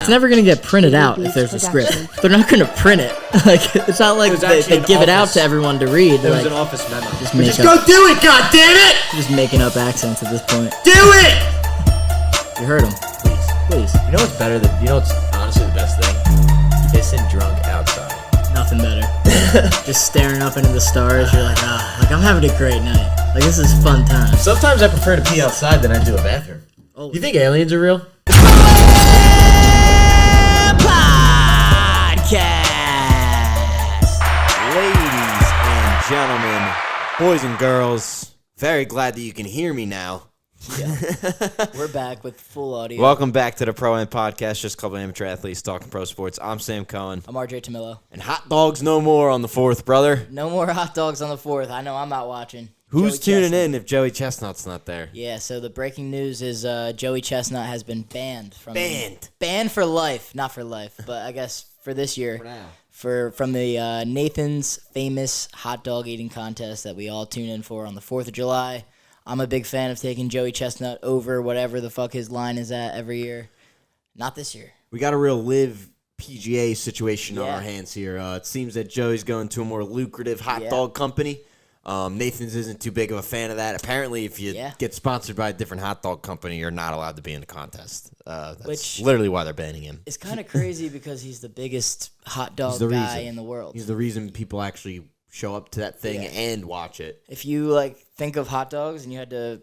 It's never going to get printed out if there's a script. They're not going to print it. Like, it's not like they give it out to everyone to read. There was an office memo. Just go do it, goddammit! Just making up accents at this point. Do it! You heard him. Please. You know what's better than, you know what's honestly the best thing? Pissing drunk outside. Nothing better. Just staring up into the stars. You're like, like I'm having a great night. Like, this is a fun time. Sometimes I prefer to pee outside than I do a bathroom. Oh. You think aliens are real? Ladies and gentlemen, boys and girls, very glad that you can hear me now. Yeah. We're back with full audio. Welcome back to the Pro Am Podcast, just a couple of amateur athletes talking pro sports. I'm Sam Cohen. I'm RJ Tamillo. And hot dogs no more on the 4th, brother. No more hot dogs on the 4th. I know I'm not watching. Who's tuning in if Joey Chestnut's not there? Yeah, so the breaking news is Joey Chestnut has been banned from Banned for life, not for life, but I guess for this year. For now. From the Nathan's famous hot dog eating contest that we all tune in for on the 4th of July. I'm a big fan of taking Joey Chestnut over whatever the fuck his line is at every year. Not this year. We got a real live PGA situation on Yeah. our hands here. It seems that Joey's going to a more lucrative hot dog company. Nathan's isn't too big of a fan of that. Apparently, if you get sponsored by a different hot dog company, you're not allowed to be in the contest. That's literally why they're banning him. It's kind of crazy because he's the biggest hot dog guy in the world. He's the reason people actually show up to that thing and watch it. If you think of hot dogs and you had to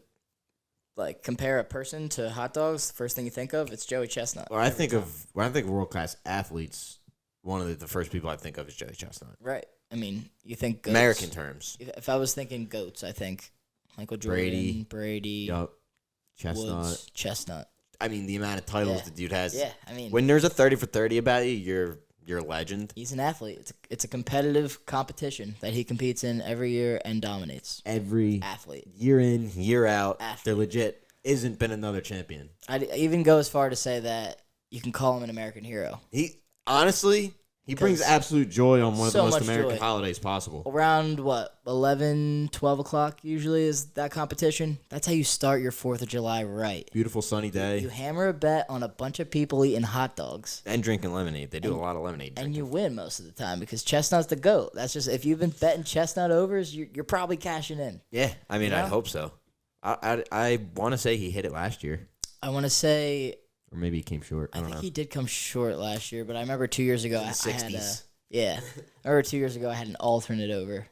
compare a person to hot dogs, the first thing you think of, it's Joey Chestnut. When I think of world class athletes, one of the first people I think of is Joey Chestnut. Right. I mean, you think goats. American terms. If I was thinking goats, I think Michael Jordan, Brady, yup, Chestnut. Woods, Chestnut. I mean, the amount of titles the dude has. Yeah, I mean, when there's a 30 for 30 about you, you're a legend. He's an athlete. It's a competitive competition that he competes in every year and dominates. Every athlete. Year in, year out. Athlete. They're legit. Isn't been another champion. I'd even go as far to say that you can call him an American hero. He brings absolute joy on one of the most American joy. holidays possible. Around, 11, 12 o'clock usually is that competition. That's how you start your 4th of July right. Beautiful sunny day. You hammer a bet on a bunch of people eating hot dogs. And drinking lemonade. They do a lot of lemonade drinking. And you win most of the time because Chestnut's the GOAT. That's just, if you've been betting Chestnut overs, you're probably cashing in. Yeah, I mean, I'd hope so. I want to say he hit it last year. I want to say... Or maybe he came short. I don't know. He did come short last year, but I remember 2 years ago I had 60s. I remember 2 years ago I had an alternate over,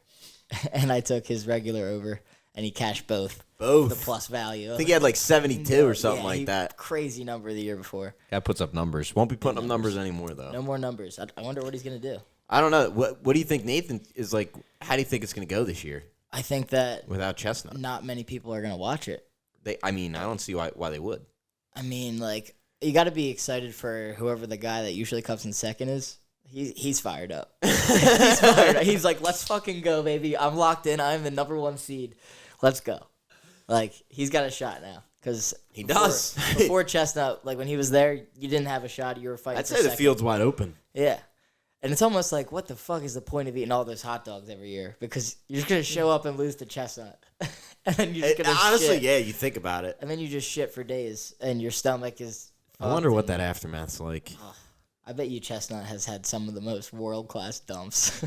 and I took his regular over, and he cashed both. Both. The plus value. I think he had 72 or something like that. Crazy number the year before. Guy puts up numbers. Won't be putting up numbers anymore, though. No more numbers. I wonder what he's going to do. I don't know. What do you think Nathan is like? How do you think it's going to go this year? I think that without Chestnut, not many people are going to watch it. I don't see why they would. I mean, you got to be excited for whoever the guy that usually comes in second is. He's fired up. He's fired up. He's like, let's fucking go, baby. I'm locked in. I'm the number 1 seed. Let's go. He's got a shot now. Because he does. Before Chestnut, when he was there, you didn't have a shot. You were fighting. I'd say the field's wide open. Yeah. And it's almost like, what the fuck is the point of eating all those hot dogs every year? Because you're just going to show up and lose to Chestnut. And then you're just going to honestly, shit. yeah, you think about it. And then you just shit for days, and your stomach is... I wonder what that aftermath's like. I bet you Chestnut has had some of the most world-class dumps.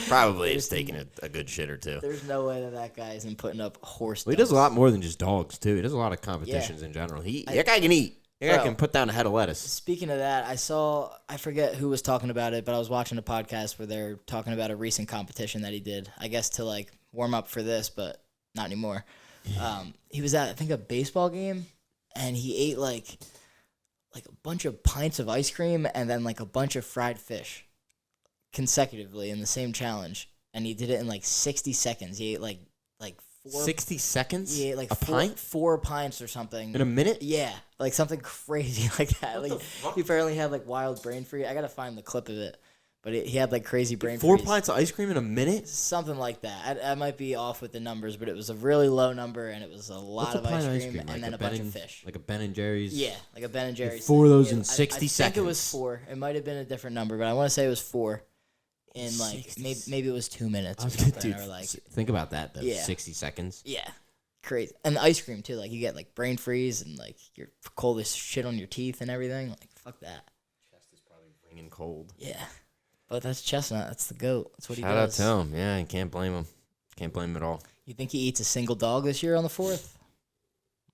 Probably is taking a good shit or two. There's no way that guy isn't putting up horse dumps. He does a lot more than just dogs, too. He does a lot of competitions in general. That guy can eat. That guy can put down a head of lettuce. Speaking of that, I forget who was talking about it, but I was watching a podcast where they're talking about a recent competition that he did, I guess to warm up for this, but not anymore. He was at, I think, a baseball game, and he ate a bunch of pints of ice cream and then a bunch of fried fish consecutively in the same challenge, and he did it in 60 seconds. He ate 60 seconds? He ate a pint? 4 pints or something. In a minute? Yeah, something crazy like that. He apparently had wild brain freeze. I gotta find the clip of it. But he had crazy brain freeze. 4 pints of ice cream in a minute? Something like that. I might be off with the numbers, but it was a really low number, and it was a lot of ice cream and then a bunch of fish. Like a Ben and Jerry's? Yeah, like a Ben and Jerry's. 4 of those in 60 seconds. I think it was 4. It might have been a different number, but I want to say it was 4. In maybe it was 2 minutes. Dude, think about that though. Yeah. 60 seconds. Yeah. crazy. And the ice cream too. Like you get like brain freeze and like your coldest shit on your teeth and everything. Like fuck that. Chest is probably ringing cold. Yeah, but that's Chestnut. That's the GOAT. That's what he does. Shout out to him. Yeah, you can't blame him. Can't blame him at all. You think he eats a single dog this year on the 4th?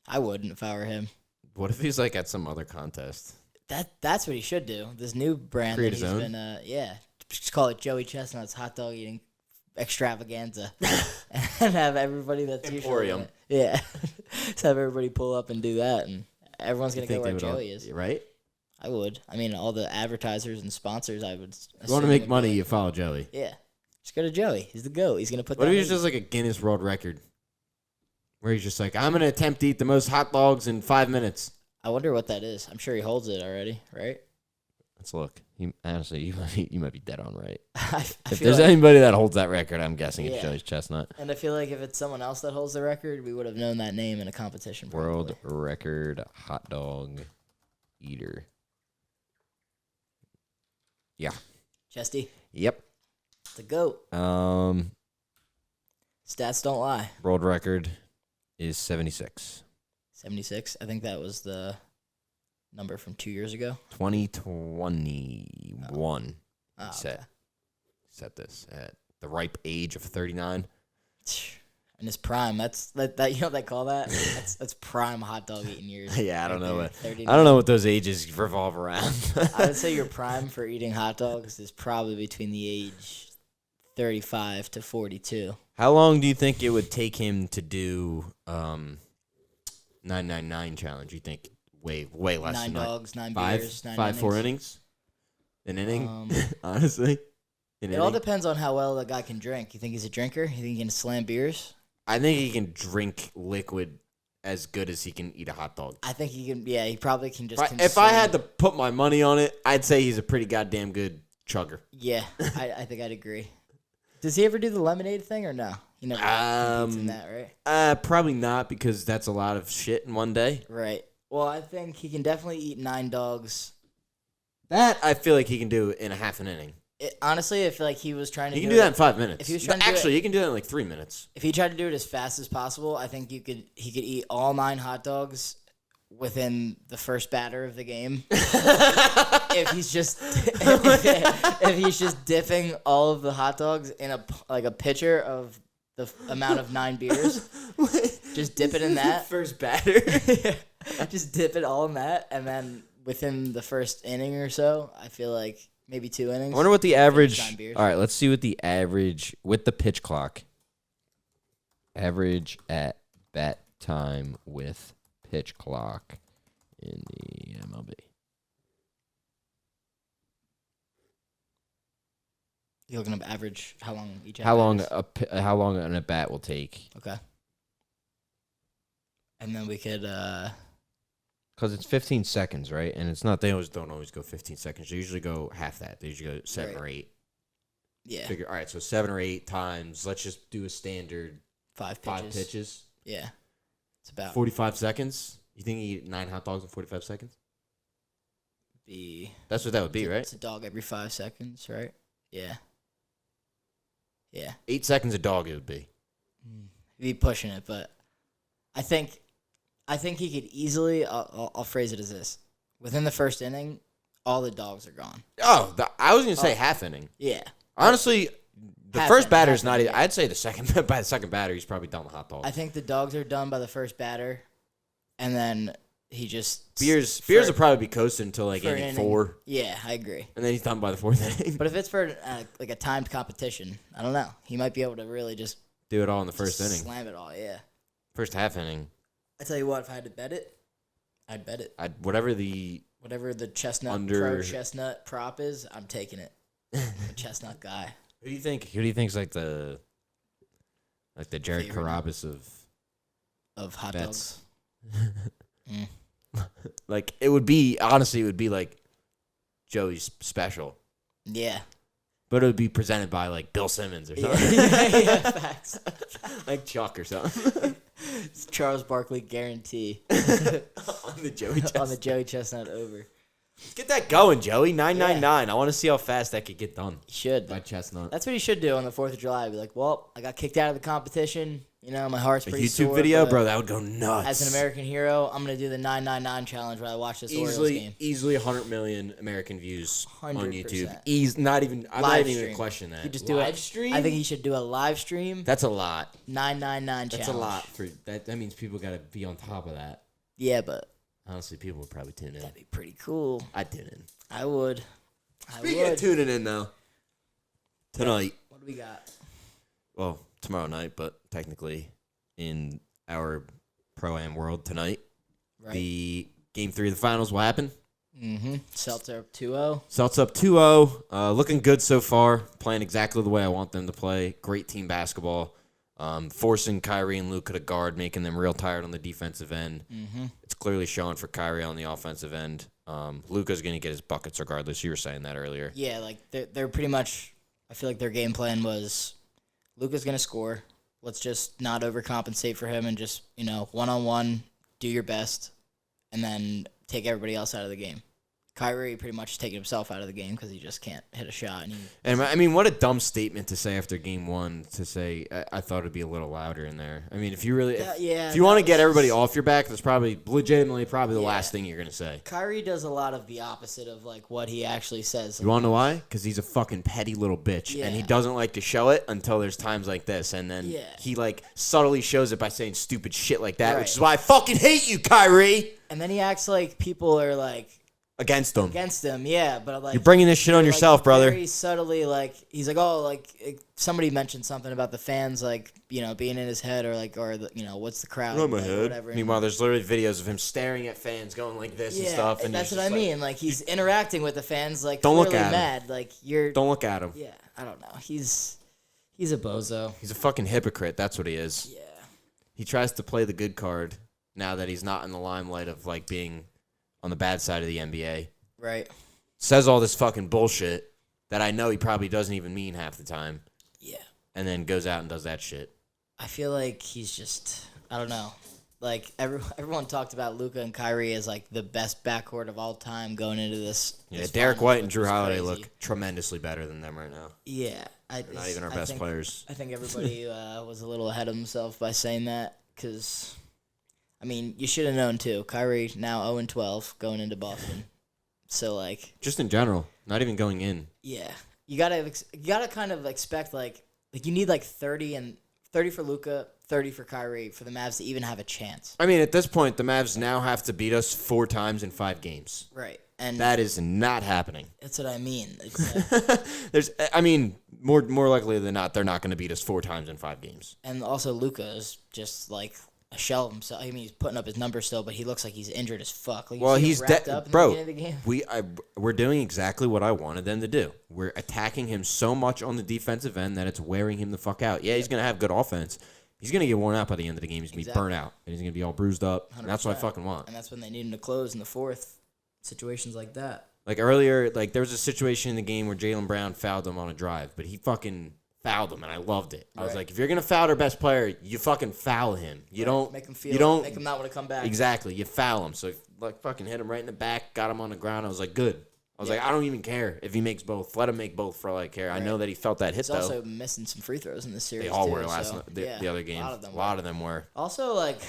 I wouldn't if I were him. What if he's like at some other contest? That's what he should do. This new brand Create that his he's own? been, just call it Joey Chestnut's hot dog eating extravaganza, and have everybody that's Emporium. usually just have everybody pull up and do that, and everyone's gonna go where Joey is. Right? I would. I mean, all the advertisers and sponsors. I would. You want to make money? You follow Joey. Yeah, just go to Joey. He's the GOAT. He's gonna put. What that if he's in. just like a Guinness World Record, where he's just like, I'm gonna attempt to eat the most hot dogs in 5 minutes. I wonder what that is. I'm sure he holds it already, right? Let's look. Honestly, you might be dead on right. I If feel there's like, anybody that holds that record, I'm guessing it's Yeah. Joey's Chestnut. and I feel like if it's someone else that holds the record, we would have known that name in a competition. Probably. World record hot dog eater. Yeah. Chesty, Yep. the GOAT. Stats don't lie. World record is 76. 76. I think that was the number from 2 years ago. 2021. Oh, Set this at the ripe age of 39. In his prime, that's that you know what they call that? That's prime hot dog eating years. Yeah, I don't know there, what 39. I don't know what those ages revolve around. I would say your prime for eating hot dogs is probably between the age 35 to 42. How long do you think it would take him to do 999 challenge? You think way less 9 than dogs, 9 five, beers, 9 five, innings. 4 innings? An inning, honestly. An It all inning? depends on how well the guy can drink. You think he's a drinker? You think he can slam beers? I think he can drink liquid as good as he can eat a hot dog. I think he can. Yeah, he probably can just. If I had to put my money on it, I'd say he's a pretty goddamn good chugger. Yeah, I think I'd agree. Does he ever do the lemonade thing or no? He never competes in that, right? Probably not, because that's a lot of shit in one day. Right. Well, I think he can definitely eat 9 dogs. That I feel like he can do in a half an inning. Honestly, I feel like he was trying to. He can do that in 5 minutes. If he was trying to do Actually, it- he can do that in like 3 minutes. If he tried to do it as fast as possible, I think he could eat all 9 hot dogs within the first batter of the game. if he's just dipping all of the hot dogs in a pitcher of the amount of 9 beers, just dip it in that First batter. just dip it all in that, and then within the first inning or so, I feel like maybe 2 innings. I wonder what the average. 9 beers. All right, let's see what the average with the pitch clock. Average at bat time with pitch clock in the MLB. You're looking up average, how long each How long at-bat is? how long an at bat will take? Okay. And then we could Because it's 15 seconds, right? And it's not. They don't always go 15 seconds. They usually go half that. They usually go 7 Right. or 8. yeah, All right, so 7 or 8 times. Let's just do a standard 5 pitches. 5 pitches. Yeah. It's about 45 seconds. You think you eat 9 hot dogs in 45 seconds? be That's what that would be, right? It's a dog every 5 seconds, right? Yeah. Yeah. 8 seconds a dog it would be. Be pushing it, but I think he could easily. I'll phrase it as this: within the first inning, all the dogs are gone. Oh, I was gonna say half inning. Yeah. Honestly, the Half first inning, batter's half not. inning. I'd say the second by the second batter, he's probably done the hot dog. I think the dogs are done by the first batter, and then he just Beers for- will probably be coasting until like for an inning inning. 4, Yeah, I agree. and then he's done by the 4th inning. But if it's for like a timed competition, I don't know. He might be able to really just Do it all in the first inning. slam it all. Yeah. First half inning. I tell you what, if I had to bet it, I'd bet it. Whatever the Chestnut pro Chestnut prop is, I'm taking it. I'm a Chestnut guy. Who do you think think's like the Jared Favorite. Carabas Of hot bets? dogs. Like it would be like Joey's special, Yeah. but it would be presented by like Bill Simmons or something. Yeah, facts. Like Chuck or something. It's Charles Barkley guarantee On the Joey Chestnut. on the Joey Chestnut over. Let's get that going, Joey. 999. I want to see how fast that could get done He should. by Chestnut. That's what he should do on the 4th of July. Be like, well, I got kicked out of the competition. You know, my heart's A pretty YouTube sore, video, but bro, that would go nuts. as an American hero, I'm gonna do the 999 challenge when I watch this Orioles game. Easily 100 million American views on 100%. YouTube. I'm not even gonna question that. You just do live it. stream? I think he should do a live stream. That's a lot. 999 challenge. That's a lot for that. That means people got to be on top of that. Yeah, but Honestly, people would probably tune in. that'd be pretty cool. I'd tune in. I would. Speaking of tuning in, though, tonight. What do we got? Well, tomorrow night, but technically in our Pro-Am world tonight, Right. the Game 3 of the finals will happen. Celts are up 2-0. Celts up 2-0. Looking good so far. Playing exactly the way I want them to play. Great team basketball. Forcing Kyrie and Luka to guard, making them real tired on the defensive end. It's clearly showing for Kyrie on the offensive end. Luka's going to get his buckets regardless. You were saying that earlier. Yeah, like they're pretty much. I feel like their game plan was, Luka's gonna score. Let's just not overcompensate for him and just 1-on-1, do your best, and then take everybody else out of the game. Kyrie pretty much taking himself out of the game because he just can't hit a shot. And I mean, what a dumb statement to say after game one to say, I thought it'd be a little louder in there. I mean, if you really, if you want to get everybody off your back, that's probably legitimately the last thing you're going to say. Kyrie does a lot of the opposite of like what he actually says. You want to know why? Because he's a fucking petty little bitch. And he doesn't like to show it until there's times like this. And then he like subtly shows it by saying stupid shit like that, which is why I fucking hate you, Kyrie. And then he acts like people are like, Against him, yeah, but like you're bringing this shit on yourself, brother. Very subtly, like he's like, oh, like somebody mentioned something about the fans, like being in his head, or what's the crowd? On my like, head. Whatever. Meanwhile, there's literally videos of him staring at fans, going like this and stuff. And that's what I mean. Like he's interacting with the fans, like don't look really at mad. him. Like you're. Don't look at him. Yeah, I don't know. He's a bozo. He's a fucking hypocrite. That's what he is. Yeah. He tries to play the good card now that he's not in the limelight of like being on the bad side of the NBA. Right. Says all this fucking bullshit that I know he probably doesn't even mean half the time. Yeah. And then goes out and does that shit. I feel like he's just, I don't know. Like everyone talked about Luka and Kyrie as like the best backcourt of all time going into this. Yeah, this Derek finals, White and Drew which is Holiday crazy. look tremendously better than them right now. Yeah. They're not even our best players. I think everybody was a little ahead of himself by saying that because, I mean, you should have known too. Kyrie now 0-12 going into Boston. So like, just in general, not even going in. Yeah, you gotta kind of expect like you need like 30 for Luka, 30 for Kyrie for the Mavs to even have a chance. I mean, at this point, the Mavs now have to beat us 4 times in 5 games. Right, and that is not happening. That's what I mean. It's more likely than not, they're not going to beat us 4 times in 5 games. And also, Luka is just like a shell of himself. I mean, he's putting up his numbers still, but he looks like he's injured as fuck. Like, well, he's wrapped up in bro. the beginning of the game. We're doing exactly what I wanted them to do. We're attacking him so much on the defensive end that it's wearing him the fuck out. Yeah, he's gonna have good offense. He's gonna get worn out by the end of the game. He's gonna be burnt out, and he's gonna be all bruised up. And that's what I fucking want. And that's when they need him to close in the fourth. Situations like that. Like earlier, like there was a situation in the game where Jaylen Brown fouled him on a drive, but he fucking fouled him, and I loved it. I was like, if you're gonna foul our best player, you fucking foul him. You don't make him feel. You don't make him not want to come back. Exactly. You foul him. So like fucking hit him right in the back, got him on the ground. I was like, good. I was like, I don't even care if he makes both. Let him make both for all I care. I know that he felt that hit He's though. Also missing some free throws in this series. They all too, were the other game. A lot of them were. Also, like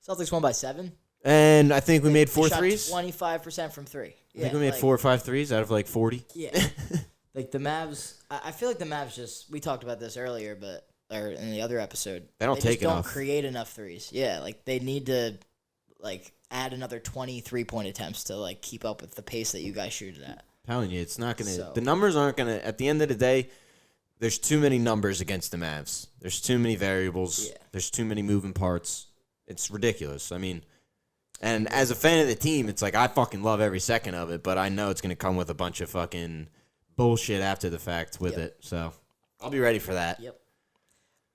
Celtics won by 7. And I think we made 4 shot threes. 25% from 3. I think we made 4 or 5 threes out of like 40. Yeah. Like the Mavs, I feel like the Mavs just, we talked about this earlier, or in the other episode. They don't don't create enough threes. Yeah, like they need to like add another 20 3-point attempts to like keep up with the pace that you guys shoot it at. I'm telling you, it's not going to, the numbers aren't going to, at the end of the day, there's too many numbers against the Mavs. There's too many variables. Yeah. There's too many moving parts. It's ridiculous. I mean, and as a fan of the team, it's like I fucking love every second of it, but I know it's going to come with a bunch of fucking bullshit after the fact with it. So I'll be ready for that. Yep.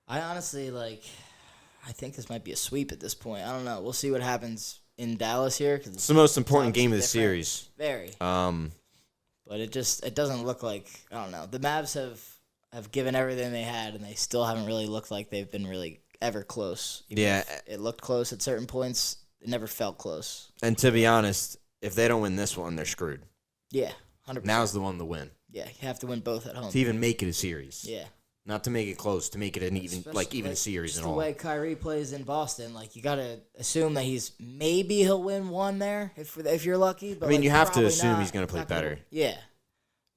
I honestly, I think this might be a sweep at this point. I don't know. We'll see what happens in Dallas here. Cause it's the most important game of the series. Very. But it doesn't look like, I don't know. The Mavs have given everything they had, and they still haven't really looked like they've been really ever close. It looked close at certain points. It never felt close. And to be honest, if they don't win this one, they're screwed. Yeah, 100%. Now's the one to win. Yeah, you have to win both at home. To even make it a series. Yeah. not to make it close, to make it an even series and all. The way Kyrie plays in Boston, like you gotta assume that he'll win one there if you're lucky. But I mean, you have to assume he's gonna play better. Yeah,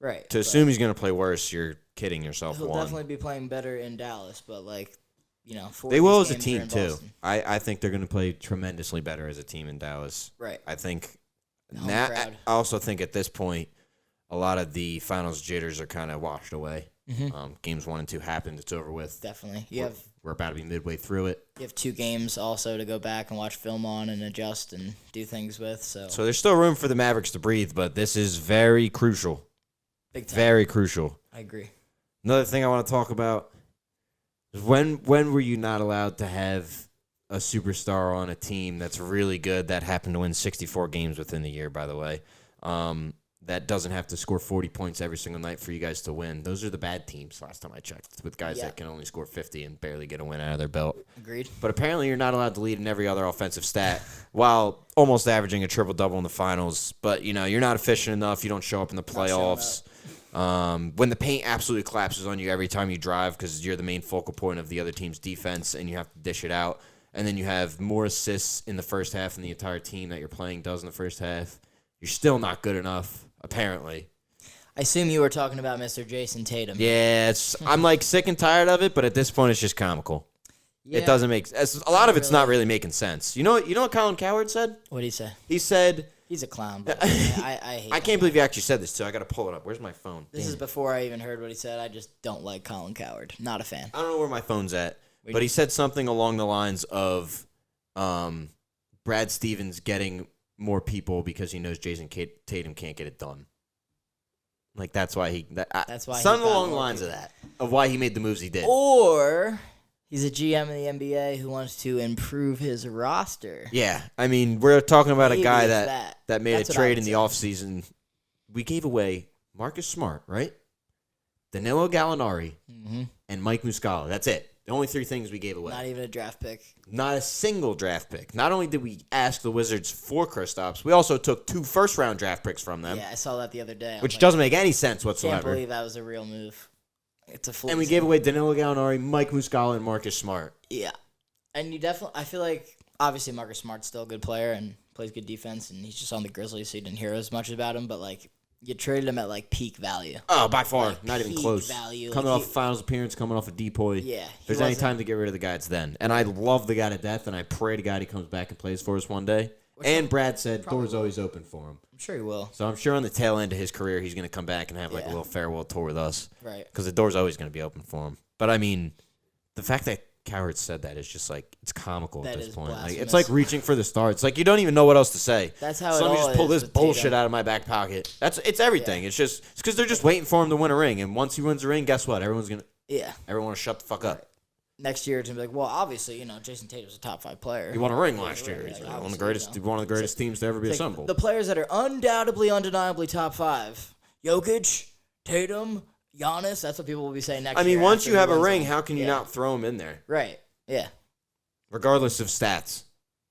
right. To assume he's gonna play worse, you're kidding yourself. He'll definitely be playing better in Dallas, but they will as a team too. I think they're gonna play tremendously better as a team in Dallas. Right. I think. I also think at this point, a lot of the finals jitters are kind of washed away. Mm-hmm. Games 1 and 2 happened. It's over with. Definitely. We're about to be midway through it. You have 2 games also to go back and watch film on and adjust and do things with. So there's still room for the Mavericks to breathe, but this is very crucial. Big time. Very crucial. I agree. Another thing I want to talk about is when were you not allowed to have a superstar on a team that's really good that happened to win 64 games within the year, by the way, that doesn't have to score 40 points every single night for you guys to win. Those are the bad teams last time I checked, with guys that can only score 50 and barely get a win out of their belt. Agreed. But apparently you're not allowed to lead in every other offensive stat while almost averaging a triple-double in the finals. But, you're not efficient enough. You don't show up in the playoffs. When the paint absolutely collapses on you every time you drive because you're the main focal point of the other team's defense and you have to dish it out. And then you have more assists in the first half than the entire team that you're playing does in the first half. You're still not good enough, apparently. I assume you were talking about Mr. Jason Tatum. Yeah, I'm sick and tired of it, but at this point it's just comical. Yeah, it doesn't make sense. A lot of it's not really making sense. You know what Colin Cowherd said? What did he say? He said... He's a clown. But I hate I can't believe he actually said this, too. I got to pull it up. Where's my phone? This is before I even heard what he said. I just don't like Colin Cowherd. Not a fan. I don't know where my phone's at. But he said something along the lines of Brad Stevens getting more people because he knows Jason Tatum can't get it done. That's why something along the lines of that, of why he made the moves he did. Or he's a GM in the NBA who wants to improve his roster. Yeah, I mean, we're talking about a guy that made a trade in the offseason. We gave away Marcus Smart, right? Danilo Gallinari, and Mike Muscala. That's it. The only 3 things we gave away. Not even a draft pick. Not a single draft pick. Not only did we ask the Wizards for Kristaps, we also took 2 first-round draft picks from them. Yeah, I saw that the other day. Which doesn't make any sense whatsoever. I can't believe that was a real move. It's a fluke. And we gave away Danilo Gallinari, Mike Muscala, and Marcus Smart. Yeah. And I feel like, obviously Marcus Smart's still a good player and plays good defense, and he's just on the Grizzlies, so you didn't hear as much about him, but, you traded him at, peak value. Oh, by far. Not even close. Value. Coming off a finals appearance, coming off a depoy. Yeah. If there's any time to get rid of the guy, it's then. And I love the guy to death, and I pray to God he comes back and plays for us one day. And Brad said doors always open for him. I'm sure he will. So I'm sure on the tail end of his career, he's going to come back and have a little farewell tour with us. Right. Because the door's always going to be open for him. But I mean, the fact that Cowherd said that is just it's comical at this point. It's like reaching for the stars. It's like you don't even know what else to say. That's how Let me just pull this bullshit Tatum out of my back pocket. It's everything. Yeah. It's because they're just waiting for him to win a ring, and once he wins a ring, guess what? Everyone will shut the fuck up. Right. Next year, it's gonna be well, obviously, Jason Tatum's a top 5 player. He won a ring last year. He's one of the greatest teams to ever be assembled. The players that are undoubtedly, undeniably top 5: Jokic, Tatum, Giannis. That's what people will be saying next year. I mean, once you have a ring, how can you not throw him in there? Right. Yeah. Regardless of stats.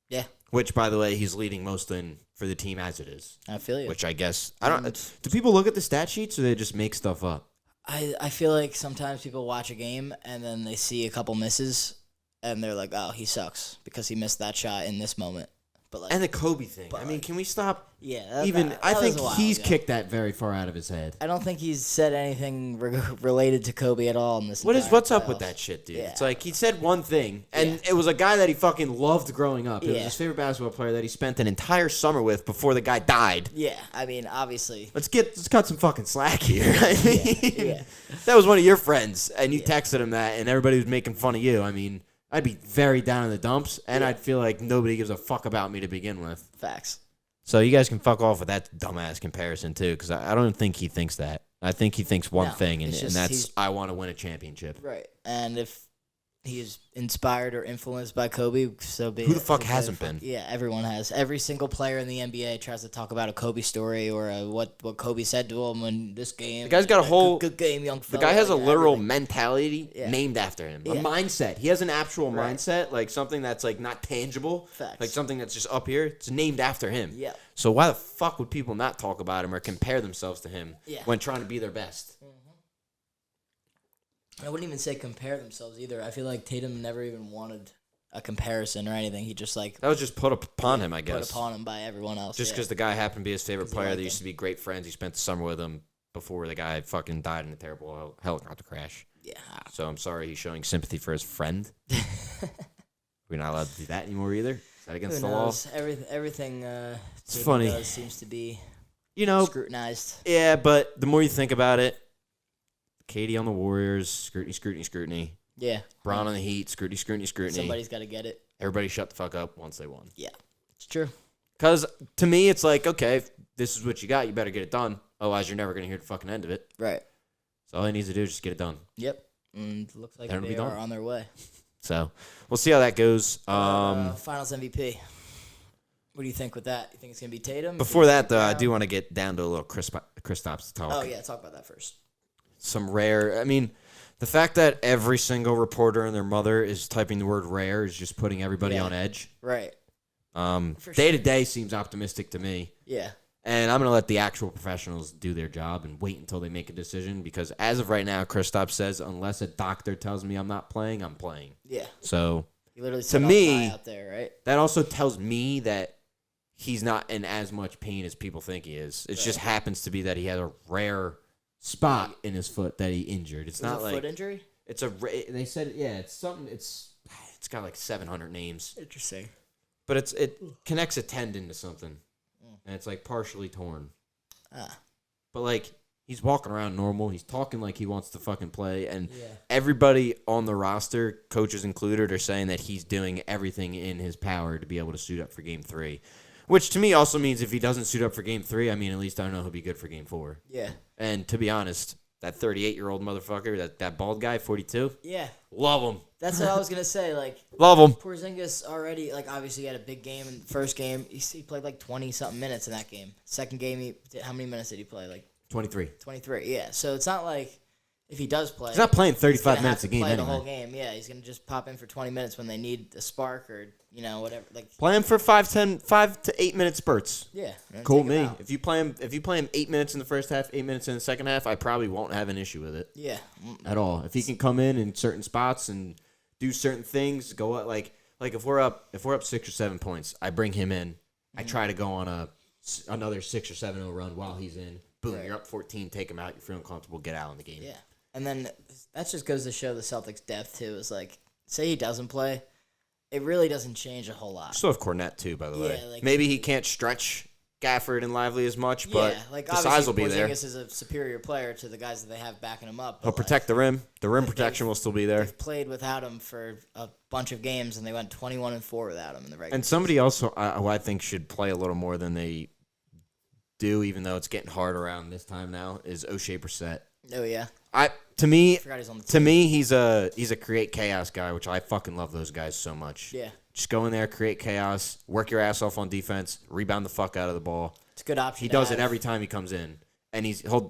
Yeah. Which, by the way, he's leading most in for the team as it is. I feel you. Which I guess do people look at the stat sheets or they just make stuff up? I feel like sometimes people watch a game and then they see a couple misses and they're like, oh, he sucks because he missed that shot in this moment. But and the Kobe thing. I mean, can we stop? Yeah. I think he's kicked that very far out of his head. I don't think he's said anything related to Kobe at all in this. What's up with that shit, dude? Yeah. It's like he said one thing, and it was a guy that he fucking loved growing up. It was his favorite basketball player that he spent an entire summer with before the guy died. Yeah, I mean, obviously. Let's cut some fucking slack here. I mean, that was one of your friends, and you texted him that, and everybody was making fun of you. I mean, I'd be very down in the dumps, and I'd feel like nobody gives a fuck about me to begin with. Facts. So you guys can fuck off with that dumbass comparison, too, because I don't think he thinks that. I think he thinks one thing, and that's, I want to win a championship. Right. And if he's inspired or influenced by Kobe, so be it. Who the fuck hasn't been? Yeah, everyone has. Every single player in the NBA tries to talk about a Kobe story or what Kobe said to him in this game. The guy's got a whole good game, young fella. The guy has a literal mentality named after him. A mindset. He has an actual mindset, like something that's like not tangible. Facts. Like something that's just up here. It's named after him. Yeah. So why the fuck would people not talk about him or compare themselves to him when trying to be their best? I wouldn't even say compare themselves either. I feel like Tatum never even wanted a comparison or anything. He just like that was just put upon him, I guess. Put upon him by everyone else. Just because the guy happened to be his favorite player. They used him. to be great friends. He spent the summer with him before the guy fucking died in a terrible helicopter crash. Yeah. So I'm sorry he's showing sympathy for his friend. We're not allowed to do that anymore either. Is that against the law? Everything it's funny. Does seems to be scrutinized. Yeah, but the more you think about it, Katie on the Warriors, scrutiny. Yeah. Bron on the Heat, scrutiny. Somebody's got to get it. Everybody shut the fuck up once they won. Yeah, it's true. Because to me, it's like, okay, if this is what you got, you better get it done. Otherwise, you're never going to hear the fucking end of it. Right. So all he needs to do is just get it done. Yep. And looks like they are on their way. So we'll see how that goes. Finals MVP. What do you think with that? You think it's going to be Tatum? Before that, though, I do want to get down to a little Kristaps talk. Oh, yeah, talk about that first. Some rare, the fact that every single reporter and their mother is typing the word rare is just putting everybody on edge. Right. Day to day seems optimistic to me. Yeah. And I'm going to let the actual professionals do their job and wait until they make a decision because as of right now, Kristaps says, unless a doctor tells me I'm not playing, I'm playing. Yeah. So, he literally to me, out there, right? That also tells me that he's not in as much pain as people think he is. It just happens to be that he had a rare spot in his foot that he injured. It's not like foot injury. It's a. They said, it's something. It's got like 700 names. Interesting. But it connects a tendon to something, and it's like partially torn. But like he's walking around normal. He's talking like he wants to fucking play, and everybody on the roster, coaches included, are saying that he's doing everything in his power to be able to suit up for Game 3. Which to me also means if he doesn't suit up for Game 3, at least I know he'll be good for Game 4. Yeah. And to be honest, that 38-year-old motherfucker, that bald guy, 42. Yeah. Love him. That's what I was gonna say. Like, love him. Porzingis already, like, obviously he had a big game in the first game. He played like 20-something minutes in that game. Second game, how many minutes did he play? Like 23. 23. Yeah. So it's not like if he does play, he's not playing 35 minutes a game play anyway. The whole game. Yeah, he's gonna just pop in for 20 minutes when they need a spark or whatever. Like play him for 5 to 8 minute spurts. Yeah. Cool me. If you play him 8 minutes in the first half, 8 minutes in the second half, I probably won't have an issue with it. Yeah. At all. If he can come in certain spots and do certain things, go up like if we're up 6 or 7 points, I bring him in. I try to go on another 6 or 7-0 run while he's in. Boom, you're up 14, take him out, you're feeling comfortable, get out in the game. Yeah. And then that just goes to show the Celtics' depth, too. Is like, say he doesn't play, it really doesn't change a whole lot. Still have Cornette, too, by the way. Like, maybe he can't stretch Gafford and Lively as much, but the size will be there. Porzingis is a superior player to the guys that they have backing him up. He'll protect the rim. The rim protection will still be there. They've played without him for a bunch of games, and they went 21-4 without him in the regular And somebody else who I think should play a little more than they do, even though it's getting hard around this time now, is O'Shea Brissett. Oh, yeah. To me, he's on the team. he's a create chaos guy, which I fucking love those guys so much. Yeah. Just go in there, create chaos, work your ass off on defense, rebound the fuck out of the ball. It's a good option. He does it every time he comes in, and he'll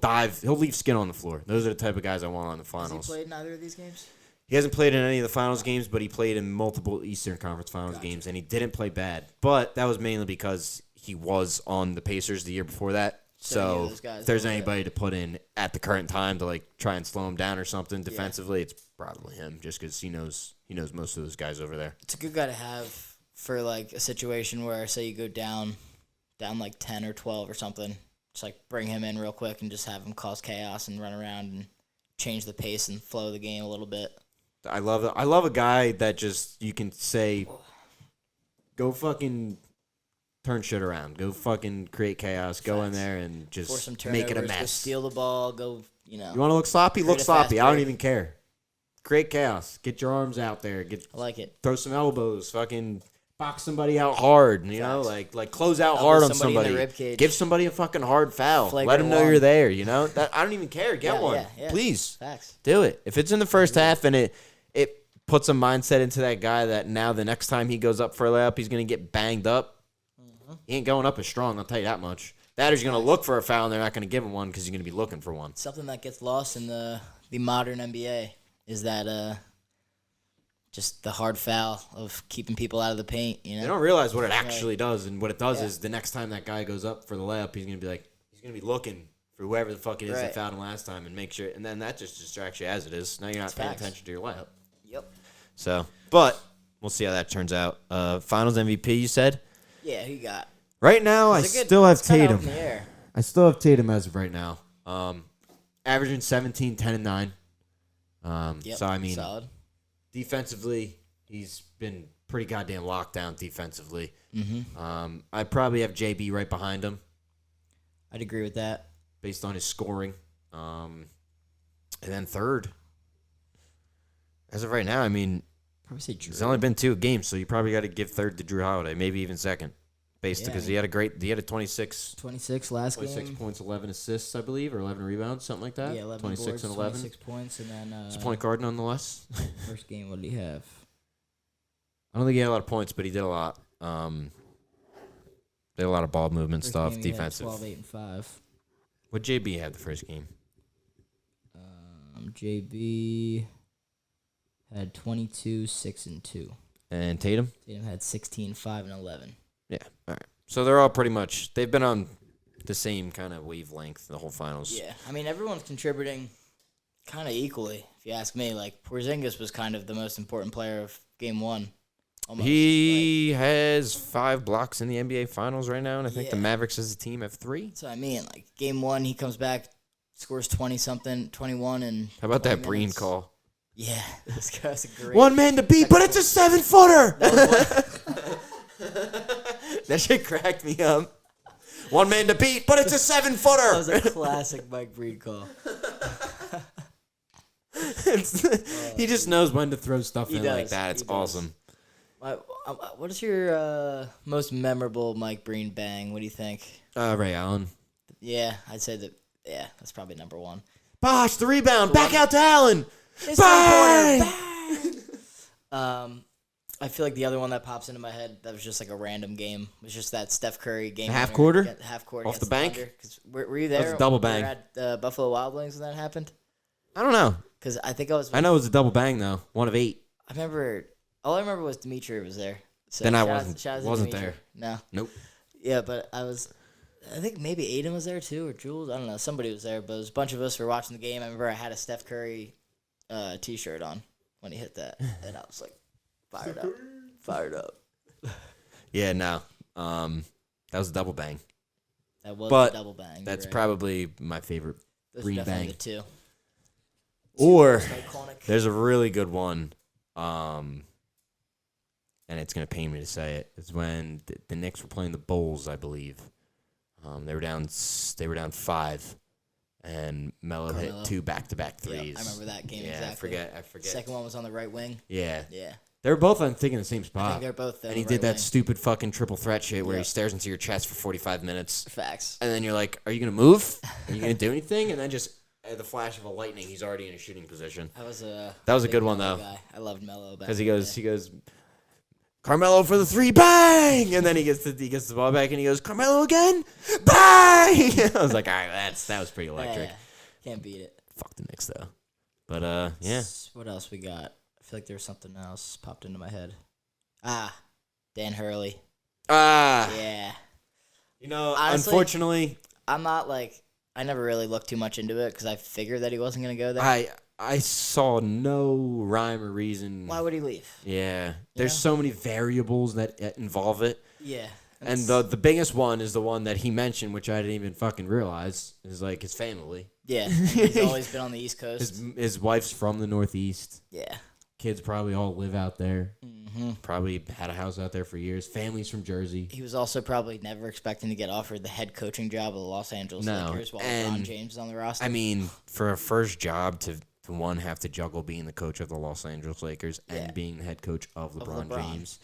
leave skin on the floor. Those are the type of guys I want on the finals. Has he played in either of these games? He hasn't played in any of the finals games, but he played in multiple Eastern Conference Finals games, and he didn't play bad. But that was mainly because he was on the Pacers the year before that. So if there's anybody to put in at the current time to try and slow him down or something defensively, it's probably him, just because he knows most of those guys over there. It's a good guy to have for a situation where, say, you go down like 10 or 12 or something. Just bring him in real quick and just have him cause chaos and run around and change the pace and flow of the game a little bit. I love a guy that just you can say, go fucking turn shit around. Go fucking create chaos. Go in there and just make it a mess. Go steal the ball. You want to look sloppy? Look sloppy. I don't even care. Create chaos. Get your arms out there. I like it. Throw some elbows. Fucking box somebody out hard. Like close out hard on somebody. Give somebody a fucking hard foul. Let them know you're there. I don't even care. Get one. Yeah. Please. Facts. Do it. If it's in the first half and it puts a mindset into that guy that now the next time he goes up for a layup, he's going to get banged up. He ain't going up as strong, I'll tell you that much. That is going to look for a foul, and they're not going to give him one because he's going to be looking for one. Something that gets lost in the modern NBA is that just the hard foul of keeping people out of the paint. They don't realize what it actually does, and what it does is the next time that guy goes up for the layup, he's going to be looking for whoever the fuck it is that fouled him last time and make sure. And then that just distracts you as it is. Now you're not paying attention to your layup. Yep. So, but we'll see how that turns out. Finals MVP, you said? Yeah, who you got? Right now, I still have Tatum. I still have Tatum as of right now. Averaging 17, 10, and 9. So, I mean, solid. Defensively, he's been pretty goddamn locked down defensively. Mm-hmm. I'd probably have JB right behind him. I'd agree with that. Based on his scoring. And then third. As of right now, I mean, probably say Drew. It's only been 2 games, so you probably got to give third to Drew Holiday, maybe even second. Because he had a 26 last 26 game. points, 11 assists, I believe, or 11 rebounds, something like that. Yeah, 11 26 boards, and 11. 26 points, and then... He's a point guard nonetheless. First game, what did he have? I don't think he had a lot of points, but he did a lot. Did a lot of ball movement First stuff, game, defensive. 12, 8, and 5. What JB had the first game? JB had 22, 6, and 2. And Tatum? Tatum had 16, 5, and 11. Yeah, all right. So they're all pretty much, they've been on the same kind of wavelength the whole finals. Yeah, I mean, everyone's contributing kind of equally, if you ask me. Like, Porzingis was kind of the most important player of game 1. Almost. He has 5 blocks in the NBA Finals right now, and I think the Mavericks as a team have 3. So, I mean, like, game 1, he comes back, scores 20-something, 21, and... How about that Breen call? Yeah, this guy's a great... One man to beat, but it's a 7-footer! That shit cracked me up. One man to beat, but it's a 7-footer! That was a classic Mike Breen call. He just knows when to throw stuff in like that. It's He awesome. What is your most memorable Mike Breen bang? What do you think? Ray Allen. Yeah, I'd say that. Yeah, that's probably number 1. Bosh, the rebound, back out to Allen. Bang! I feel like the other one that pops into my head that was just like a random game was just that Steph Curry game. Half quarter off the bank. Were you there? That was a double bang. We were at Buffalo Wild Wings when that happened. I don't know. Because I think I was. I know it was a double bang though. 1 of 8. I remember. All I remember was Dimitri was there. So then I shout out wasn't Dimitri. there. No. Nope. Yeah, but I was. I think maybe Aiden was there too, or Jules. I don't know. Somebody was there, but it was a bunch of us were watching the game. I remember I had a Steph Curry T-shirt on when he hit that, and I was like, fired up. Yeah, no. That was a double bang. That was a double bang. That's probably my favorite Breen bang. The 2. Or there's a really good one, and it's gonna pain me to say it. It's when the Knicks were playing the Bulls, I believe. They were down 5, and Melo hit 2 back-to-back threes. Yeah, I remember that game. Yeah, exactly. I forget. Second one was on the right wing. Yeah. Yeah. They were both, I think, in the same spot. I think they're both there. And he did that stupid fucking triple threat shit where he stares into your chest for 45 minutes. Facts. And then you're like, are you going to move? Are you going to do anything? And then just at the flash of a lightning, he's already in a shooting position. That was a good one, though. Guy. I loved Melo. Because he goes, Carmelo for the 3, bang! And then he gets the ball back and he goes, Carmelo again, bang! I was like, all right, that was pretty electric. Yeah, can't beat it. Fuck the Knicks, though. But, yeah. What else we got? I feel like there was something else popped into my head. Dan Hurley. Yeah. You know, honestly, unfortunately, I'm not like, I never really looked too much into it because I figured that he wasn't going to go there. I saw no rhyme or reason. Why would he leave? Yeah. There's so many variables that involve it. Yeah. And the biggest one is the one that he mentioned, which I didn't even fucking realize, is like his family. Yeah. He's always been on the East Coast. His wife's from the Northeast. Yeah. Kids probably all live out there. Mm-hmm. Probably had a house out there for years. Family's from Jersey. He was also probably never expecting to get offered the head coaching job of the Los Angeles Lakers while LeBron James is on the roster. I mean, for a first job to have to juggle being the coach of the Los Angeles Lakers and being the head coach of LeBron James.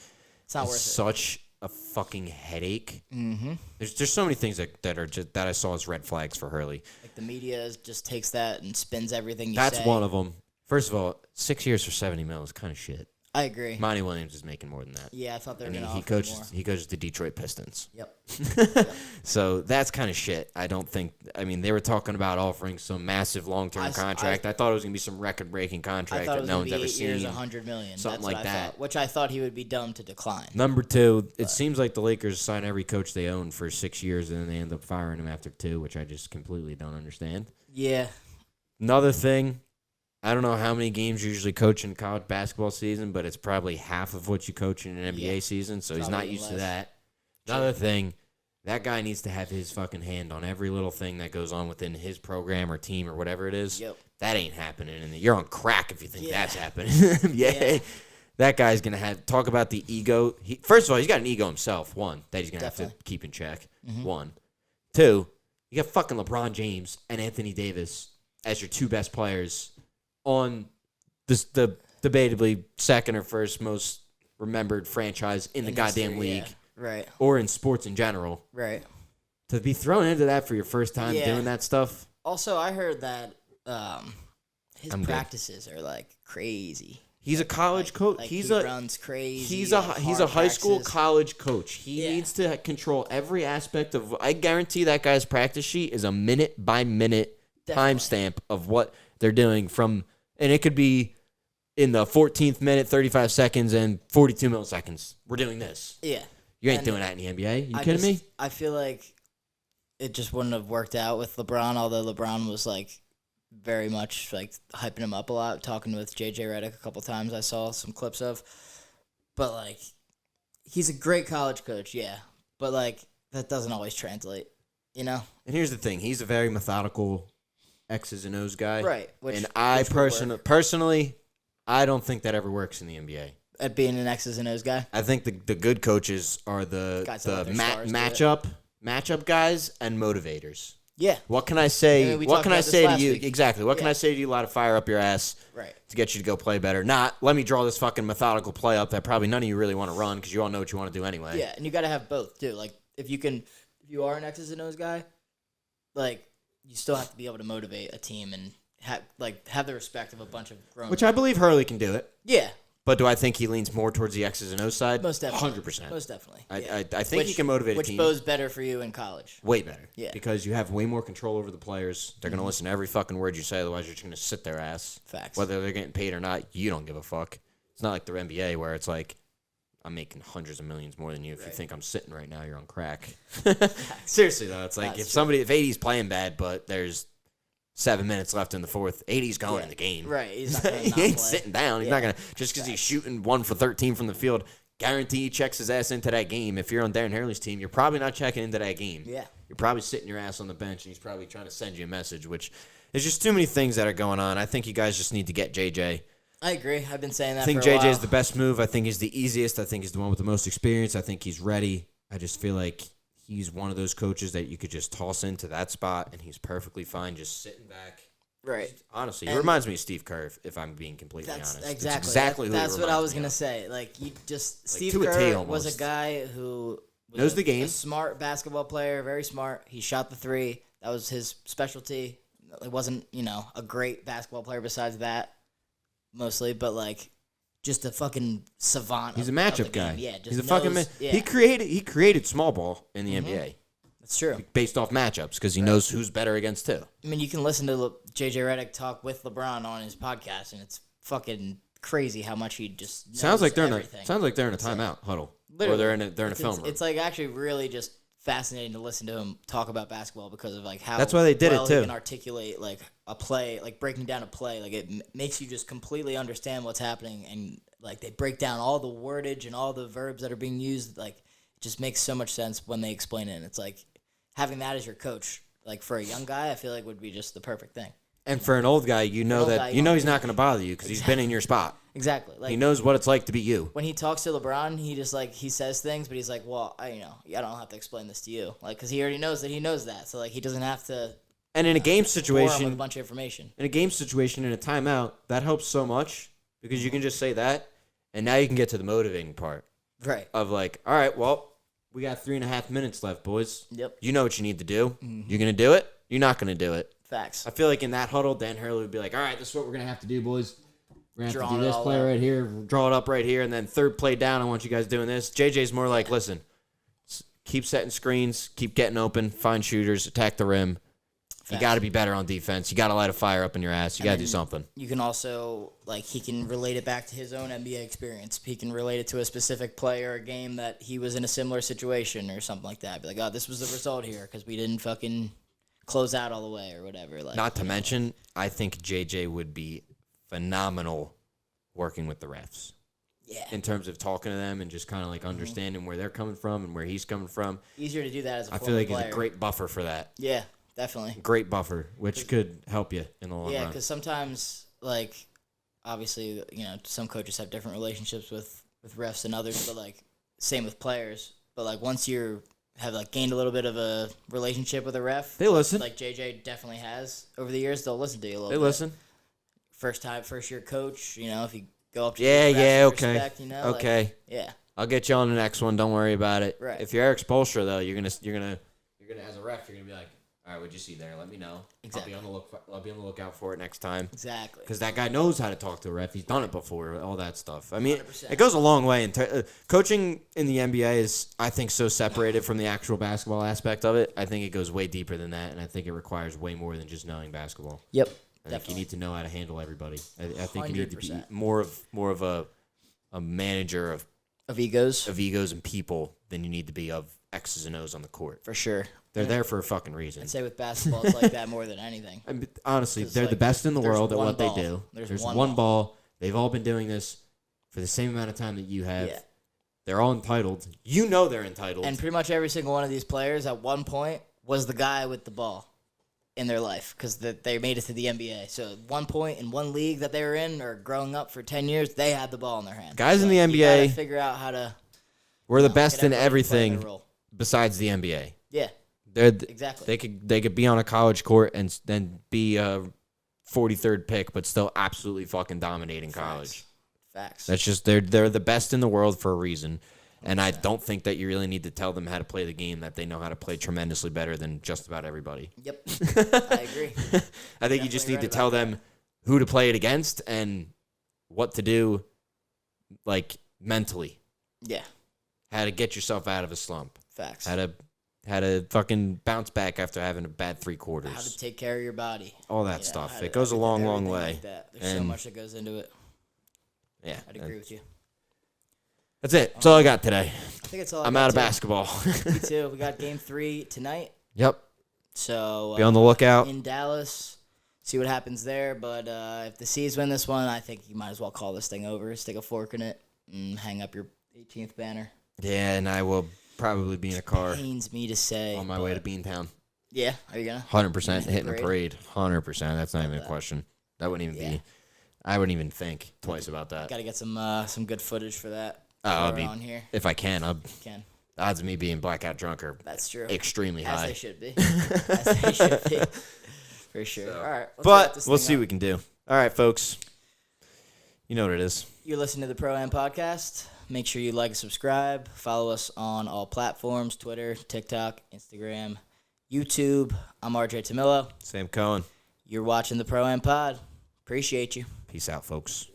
It's not worth it. Such a fucking headache. Mm-hmm. There's so many things that I saw as red flags for Hurley. Like the media just takes that and spins everything you say. That's one of them. First of all, 6 years for $70 million is kind of shit. I agree. Monty Williams is making more than that. Yeah, I thought they were going to he offer coaches more. he coaches the Detroit Pistons. Yep. So that's kind of shit. I don't think. I mean, they were talking about offering some massive long-term contract. I thought it was gonna be some record-breaking contract that no one's ever seen. 8 years, $100 million, something That's like what I that. thought, which I thought he would be dumb to decline. Number 2, it seems like the Lakers sign every coach they own for 6 years, and then they end up firing him after 2, which I just completely don't understand. Yeah. Another thing. I don't know how many games you usually coach in college basketball season, but it's probably half of what you coach in an NBA season, so he's not used to that. Another thing, that guy needs to have his fucking hand on every little thing that goes on within his program or team or whatever it is. Yep. That ain't happening. And you're on crack if you think that's happening. That guy's going to talk about the ego. First of all, he's got an ego himself, one, that he's going to have to keep in check. Mm-hmm. 1. 2, you got fucking LeBron James and Anthony Davis as your 2 best players on this, the debatably second or first most remembered franchise in the goddamn league. Right. Or in sports in general. Right. To be thrown into that for your first time doing that stuff. Also, I heard that his practices are like crazy. He's a college coach. He runs crazy. He's a high school college coach. He needs to control every aspect of. I guarantee that guy's practice sheet is a minute by minute timestamp of what they're doing and it could be in the 14th minute, 35 seconds, and 42 milliseconds. We're doing this. Yeah. You ain't doing that in the NBA. You kidding me? I feel like it just wouldn't have worked out with LeBron, although LeBron was like very much like hyping him up a lot, talking with JJ Redick a couple times I saw some clips of. But like he's a great college coach, yeah. But like that doesn't always translate, you know? And here's the thing, he's a very methodical X's and O's guy. Right. And I personally I don't think that ever works in the NBA. At being an X's and O's guy? I think the good coaches are the matchup guys and motivators. Yeah. What can I say? What can I say to you? Week. Exactly. What can I say to you? A lot of fire up your ass, right, to get you to go play better. Not let me draw this fucking methodical play up that probably none of you really want to run because you all know what you want to do anyway. Yeah, and you got to have both too. Like if you are an X's and O's guy, like you still have to be able to motivate a team and have the respect of a bunch of grown. Which I believe Hurley can do it. Yeah. But do I think he leans more towards the X's and O's side? Most definitely. 100%. Most definitely. I think he can motivate a team. Which bodes better for you in college. Way better. Yeah. Because you have way more control over the players. They're going to listen to every fucking word you say, otherwise you're just going to sit their ass. Facts. Whether they're getting paid or not, you don't give a fuck. It's not like the NBA where it's like, I'm making hundreds of millions more than you. If you think I'm sitting right now, you're on crack. Seriously, though, it's like if AD's playing bad, but there's 7 minutes left in the fourth, AD's going in the game. Right. He's not gonna he ain't sitting down. He's not going to, just because he's shooting 1 for 13 from the field, guarantee he checks his ass into that game. If you're on Darren Hurley's team, you're probably not checking into that game. Yeah. You're probably sitting your ass on the bench, and he's probably trying to send you a message, which is just too many things that are going on. I think you guys just need to get JJ. I agree. I've been saying that I think for a while. JJ is the best move. I think he's the easiest. I think he's the one with the most experience. I think he's ready. I just feel like he's one of those coaches that you could just toss into that spot, and he's perfectly fine just sitting back. Right. Honestly, he reminds me of Steve Kerr, if I'm being completely honest. Exactly. That's what I was going to say. Like, Steve Kerr was a guy who knows the game. A smart basketball player, very smart. He shot the three. That was his specialty. It wasn't, a great basketball player besides that, mostly, but like just a fucking savant. He's a matchup guy. Yeah, just he's a fucking man. Yeah. He created small ball in the NBA. That's true. Based off matchups, because he knows who's better against too. I mean, you can listen to JJ Redick talk with LeBron on his podcast, and it's fucking crazy how much he just knows sounds like they're everything. In a timeout huddle, literally, or they're in a film room. It's like actually really just fascinating to listen to him talk about basketball because of like how that's why they did it too. He can articulate like a play, like breaking down a play, like it makes you just completely understand what's happening, and like they break down all the wordage and all the verbs that are being used. Like it just makes so much sense when they explain it. And it's like having that as your coach, like for a young guy, I feel like would be just the perfect thing. And for an old guy, he's not going to bother you because he's been in your spot. Exactly. Like, he knows what it's like to be you. When he talks to LeBron, he just like he says things, but he's like, "Well, I don't have to explain this to you," like because he already knows that he knows that, so like he doesn't have to. And in a game situation, with a bunch of information. In a game situation, in a timeout, that helps so much because you can just say that, and now you can get to the motivating part. Right. Of like, all right, well, we got 3.5 minutes left, boys. Yep. You know what you need to do. Mm-hmm. You're gonna do it. You're not gonna do it. Facts. I feel like in that huddle, Dan Hurley would be like, all right, this is what we're going to have to do, boys. We're going to have to do this play right here, draw it up right here, and then third play down, I want you guys doing this. JJ's more like, listen, keep setting screens, keep getting open, find shooters, attack the rim. You got to be better on defense. You got to light a fire up in your ass. You got to do something. You can also, he can relate it back to his own NBA experience. He can relate it to a specific play or a game that he was in a similar situation or something like that. Be like, oh, this was the result here because we didn't fucking close out all the way or whatever. Not to mention, I think JJ would be phenomenal working with the refs. Yeah. In terms of talking to them and just kind of understanding where they're coming from and where he's coming from. Easier to do that as a I feel like player. he's a great buffer for that. Yeah, definitely. Great buffer, which could help you in the long run. Yeah, because sometimes, obviously, some coaches have different relationships with refs than others, but, same with players. But, once you have, gained a little bit of a relationship with a ref. They listen. Like JJ definitely has over the years. They'll listen to you a little bit. They listen. First year coach, if you go up to okay. respect, okay. Yeah. I'll get you on the next one. Don't worry about it. Right. If you're Eric Spoelstra, though, you're gonna as a ref, you're gonna be like, all right, what'd you see there? Let me know. Exactly. I'll be on the lookout for it next time. Exactly. Because that guy knows how to talk to a ref. He's done it before. All that stuff. I mean, 100%. It goes a long way. Coaching in the NBA is, I think, so separated from the actual basketball aspect of it. I think it goes way deeper than that, and I think it requires way more than just knowing basketball. Yep. I think you need to know how to handle everybody. I think 100%. you need to be more of a manager Of egos. of egos and people than you need to be of X's and O's on the court. For sure. They're there for a fucking reason. I'd say with basketball, it's like that more than anything. I mean, honestly, they're the like, best in the there's world at one what ball. they do. There's one one ball. They've all been doing this for the same amount of time that you have. Yeah. They're all entitled. You know they're entitled. And pretty much every single one of these players at one point was the guy with the ball in their life because they made it to the NBA. So at one point in one league that they were in or growing up for 10 years, they had the ball in their hand. Guys in the You NBA, gotta figure out how to. we're the best get in everybody to play their everything role. besides the NBA. Yeah, They're exactly. They could be on a college court and then be a 43rd pick, but still absolutely fucking dominating college. Facts. That's just they're the best in the world for a reason. And I don't think that you really need to tell them how to play the game, that they know how to play tremendously better than just about everybody. Yep. I agree. I think you just need to tell them who to play it against and what to do, mentally. Yeah. How to get yourself out of a slump. Facts. How to fucking bounce back after having a bad 3 quarters. How to take care of your body. All that stuff. It goes a long, long way. Like that. There's so much that goes into it. Yeah. I'd agree with you. That's it. That's all I got today. I think it's all. I'm out of basketball. Me too. We got game 3 tonight. Yep. So Be on the lookout. in Dallas. See what happens there. But if the C's win this one, I think you might as well call this thing over. Stick a fork in it and hang up your 18th banner. Yeah, and I will probably be in a car Pains me to say. on my way to Beantown. Yeah, are you gonna? 100% hitting the parade. 100%. That's not even a question. That wouldn't even be. I wouldn't even think twice about that. Got to get some good footage for that. On here. If I can, Can. odds of me being blackout drunk are That's true. extremely As high. they should be. As they should be. For sure. So. All right. But we'll see what we can do. All right, folks. You know what it is. You're listening to the Pro Am Podcast. Make sure you like and subscribe. Follow us on all platforms: Twitter, TikTok, Instagram, YouTube. I'm RJ Tamillo. Sam Cohen. You're watching the Pro Am Pod. Appreciate you. Peace out, folks.